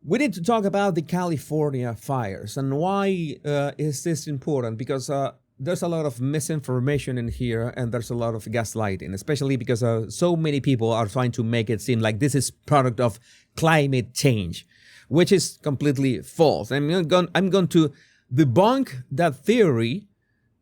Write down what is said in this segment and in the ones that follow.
We need to talk about the California fires and why is this important? Because there's a lot of misinformation in here and there's a lot of gaslighting, especially because so many people are trying to make it seem like this is product of climate change, which is completely false. I'm going to debunk that theory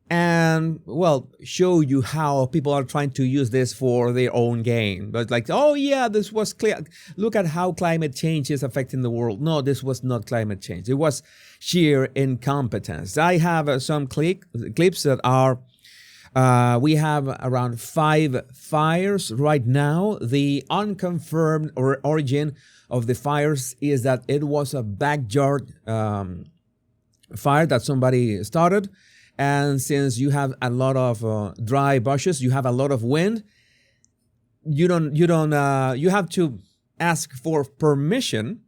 and, well, show you how people are trying to use this for their own gain. But like, oh yeah, this was clear. Look at how climate change is affecting the world. No, this was not climate change. It was sheer incompetence. I have some clips that are, we have around 5 fires right now. The unconfirmed origin of the fires is that it was a backyard fire that somebody started. And since you have a lot of dry bushes, you have a lot of wind, you have to ask for permission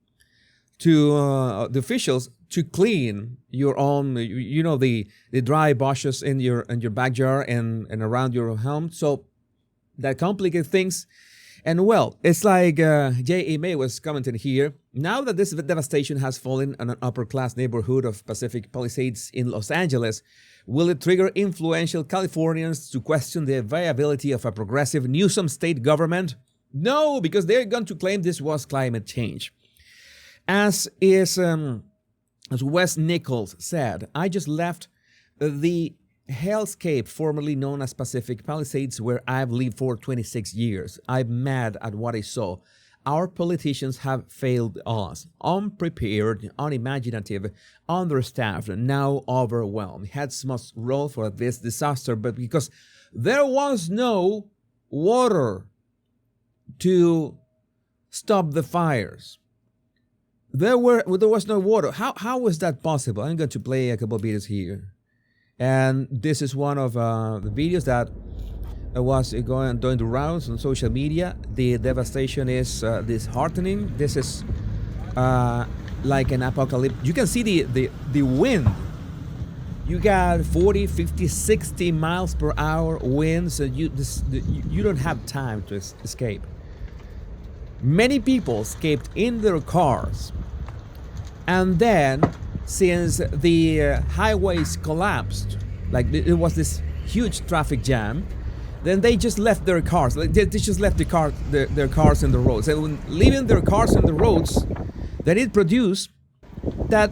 to the officials to clean your own, the dry bushes in your backyard and around your home. So that complicates things. And well, it's like J.E. May was commenting here. Now that this devastation has fallen on an upper-class neighborhood of Pacific Palisades in Los Angeles, will it trigger influential Californians to question the viability of a progressive Newsom state government? No, because they're going to claim this was climate change. As Wes Nichols said, I just left the hellscape formerly known as Pacific Palisades, where I've lived for 26 years. I'm mad at what I saw. Our politicians have failed us. Unprepared, unimaginative, understaffed, now overwhelmed. Heads must roll for this disaster, but because there was no water to stop the fires. There was no water. How was that possible? I'm going to play a couple of videos here. And this is one of the videos that was doing the rounds on social media. The devastation is disheartening. This is like an apocalypse. You can see the wind. You got 40, 50, 60 miles per hour winds. So you don't have time to escape. Many people escaped in their cars. And then, since the highways collapsed, like it was this huge traffic jam, then they just left their cars. Like they just left their cars in the roads. And when leaving their cars in the roads, then it produced that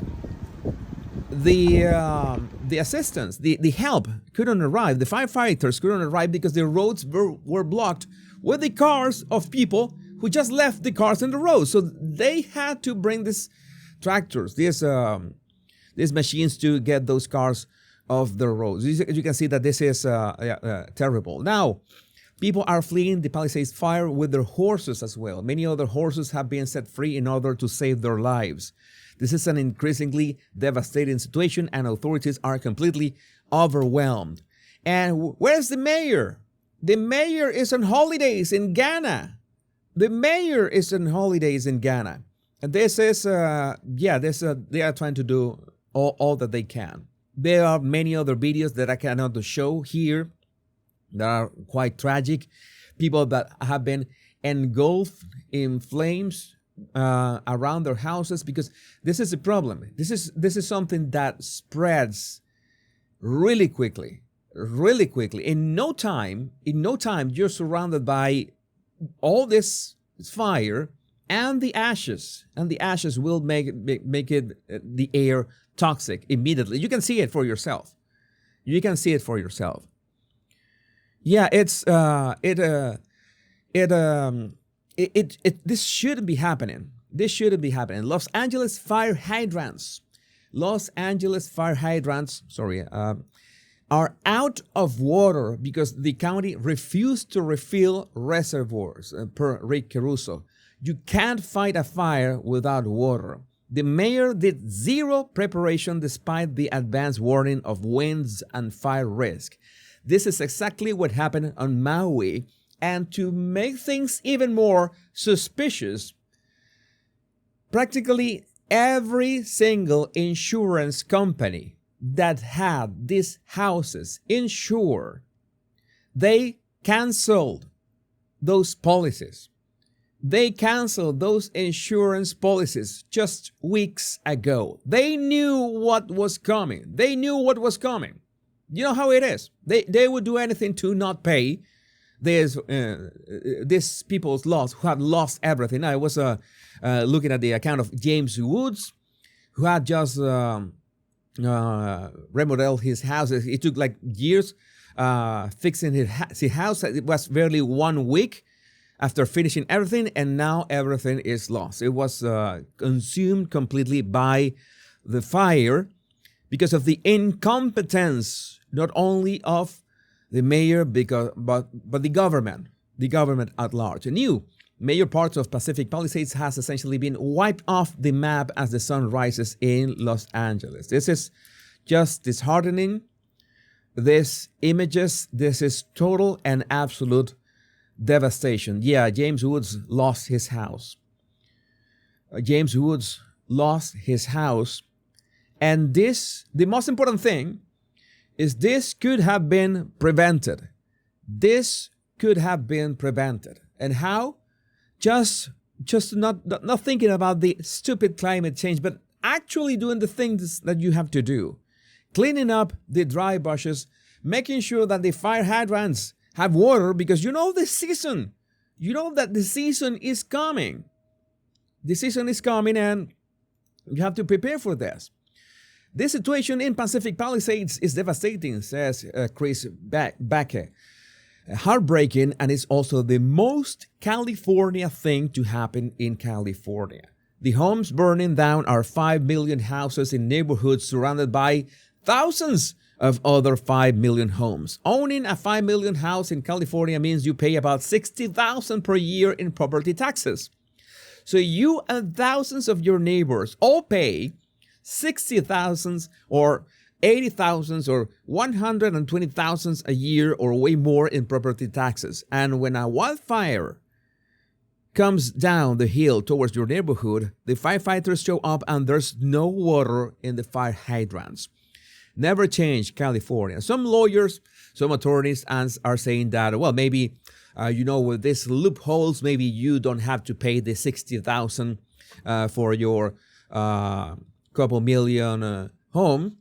the assistance, the help couldn't arrive. The firefighters couldn't arrive because the roads were blocked with the cars of people who just left the cars in the road. So they had to bring these tractors, these machines to get those cars off the roads. You can see that this is terrible. Now, people are fleeing the Palisades fire with their horses as well. Many other horses have been set free in order to save their lives. This is an increasingly devastating situation and authorities are completely overwhelmed. And where's the mayor? The mayor is on holidays in Ghana. The mayor is on holidays in Ghana. And this is, they are trying to do all that they can. There are many other videos that I cannot show here that are quite tragic. People that have been engulfed in flames around their houses, because this is a problem. This is something that spreads really quickly. In no time, you're surrounded by all this fire and the ashes will make it the air toxic immediately. You can see it for yourself. Yeah, it's this shouldn't be happening. Los Angeles fire hydrants, are out of water because the county refused to refill reservoirs, per Rick Caruso. You can't fight a fire without water. The mayor did zero preparation despite the advance warning of winds and fire risk. This is exactly what happened on Maui. And to make things even more suspicious, practically every single insurance company that had these houses insured, they canceled those policies. They canceled those insurance policies just weeks ago. They knew what was coming. They knew what was coming. You know how it is. They would do anything to not pay these people's loss, who had lost everything. I was looking at the account of James Woods, who had just remodeled his house. It took like years fixing his house. It was barely 1 week after finishing everything, and now everything is lost. It was consumed completely by the fire because of the incompetence, not only of the mayor, but the government at large. A new major parts of Pacific Palisades has essentially been wiped off the map as the sun rises in Los Angeles. This is just disheartening. This is total and absolute devastation. Yeah, James Woods lost his house. James Woods lost his house. And the most important thing is this could have been prevented. This could have been prevented. And how? Just not thinking about the stupid climate change, but actually doing the things that you have to do. Cleaning up the dry bushes, making sure that the fire hydrants have water, because you know the season. You know that the season is coming. The season is coming and you have to prepare for this. This situation in Pacific Palisades is devastating, says Chris Backe. Heartbreaking, and it's also the most California thing to happen in California. The homes burning down are 5 million houses in neighborhoods surrounded by thousands of other 5 million homes. Owning a 5 million house in California means you pay about $60,000 per year in property taxes. So you and thousands of your neighbors all pay $60,000 or $80,000 or $120,000 a year or way more in property taxes. And when a wildfire comes down the hill towards your neighborhood, the firefighters show up and there's no water in the fire hydrants. Never change California. Some lawyers, some attorneys are saying that, well, maybe, with these loopholes, maybe you don't have to pay the $60,000 for your couple million home.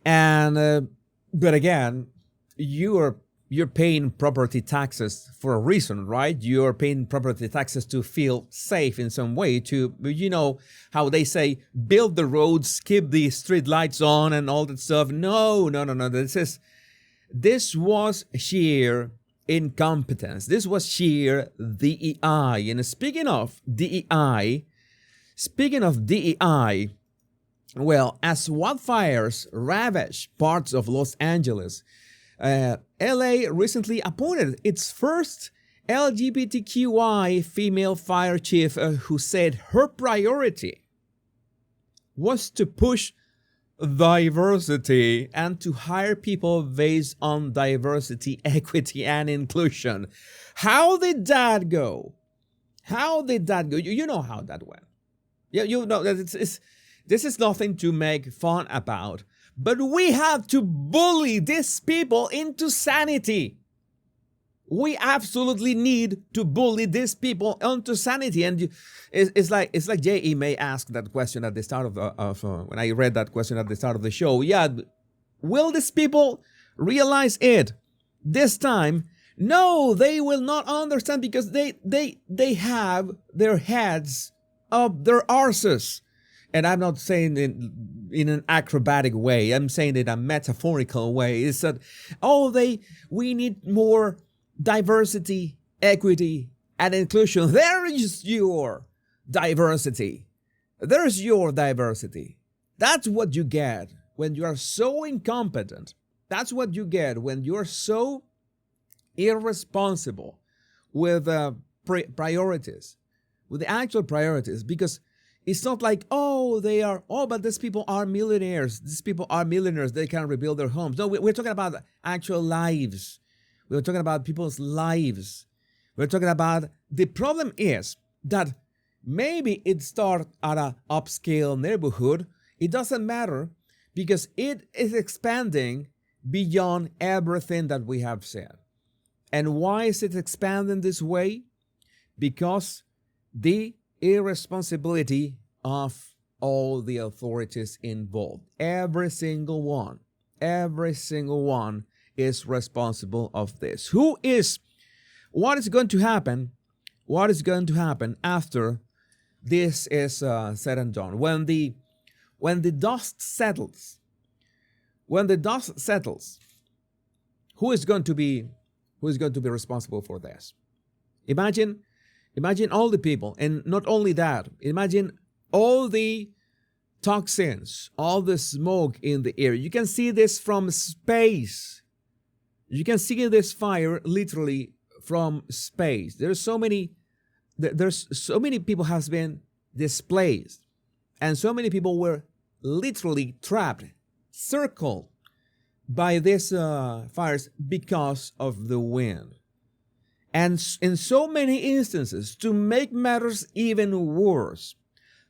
And but again, you're paying property taxes for a reason, right? You're paying property taxes to feel safe in some way, to, how they say, build the roads, keep the street lights on and all that stuff. No. This was sheer incompetence. This was sheer DEI. And speaking of DEI, well, as wildfires ravage parts of Los Angeles, LA recently appointed its first LGBTQI female fire chief who said her priority was to push diversity and to hire people based on diversity, equity, and inclusion. How did that go? You know how that went. Yeah, that this is nothing to make fun about, but we have to bully these people into sanity. We absolutely need to bully these people into sanity. And it's like J.E. May asked that question at the start of when I read that question at the start of the show. Yeah, will these people realize it this time? No, they will not understand, because they have their heads up their arses. And I'm not saying it in an acrobatic way. I'm saying it in a metaphorical way. It's that, we need more diversity, equity, and inclusion. There is your diversity. There's your diversity. That's what you get when you are so incompetent. That's what you get when you're so irresponsible with priorities, with the actual priorities, because it's not like, but these people are millionaires. These people are millionaires. They can rebuild their homes. No, we're talking about actual lives. We're talking about people's lives. We're talking about, the problem is that maybe it starts at an upscale neighborhood. It doesn't matter, because it is expanding beyond everything that we have said. And why is it expanding this way? Because the irresponsibility of all the authorities involved. Every single one is responsible of this. What is going to happen? What is going to happen after this is said and done? When the dust settles, who is going to be responsible for this? Imagine all the people, and not only that, imagine all the toxins, all the smoke in the air. You can see this from space. You can see this fire literally from space. There's so many people has been displaced, and so many people were literally trapped, circled by these fires because of the wind. And in so many instances, to make matters even worse,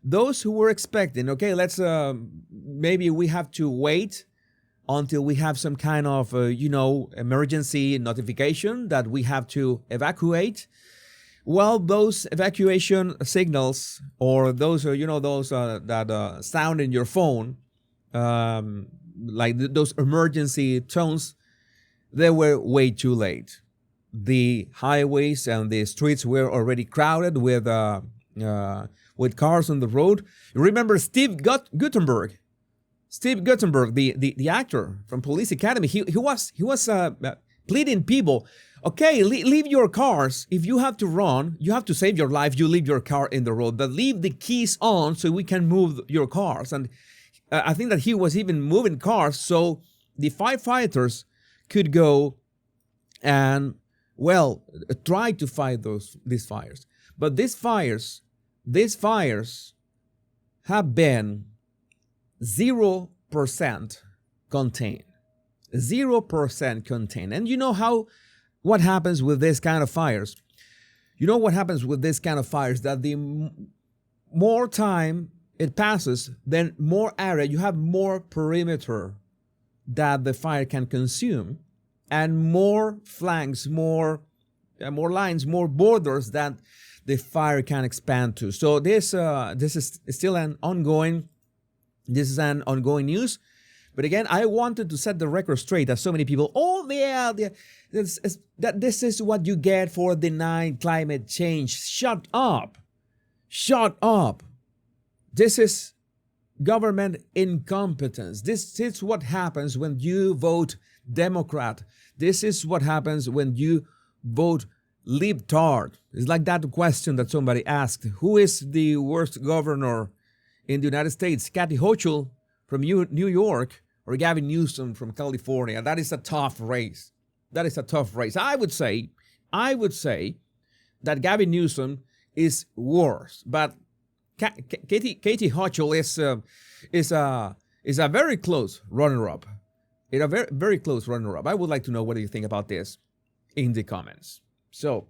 those who were expecting, okay, let's maybe we have to wait until we have some kind of emergency notification that we have to evacuate. Well, those evacuation signals, or those that sound in your phone, like those emergency tones, they were way too late. The highways and the streets were already crowded with cars on the road. You remember Steve Guttenberg, the actor from Police Academy. He was pleading people, okay, leave your cars. If you have to run, you have to save your life, you leave your car in the road, but leave the keys on so we can move your cars. And I think that he was even moving cars so the firefighters could go and, well, try to fight these fires. But these fires have been 0% contained. 0% contained. And you know what happens with this kind of fires? That the more time it passes, then more area, you have more perimeter that the fire can consume, and more flanks, more lines, more borders that the fire can expand to. So this is still an ongoing news. But again, I wanted to set the record straight that so many people, this is what you get for denying climate change. Shut up. This is government incompetence. This is what happens when you vote Democrat. This is what happens when you vote libtard. It's like that question that somebody asked, who is the worst governor in the United States? Kathy Hochul from New York or Gavin Newsom from California? That is a tough race. I would say that Gavin Newsom is worse, but Katie Hochul is a very close runner-up. It's a very, very close runner-up. I would like to know what do you think about this in the comments. So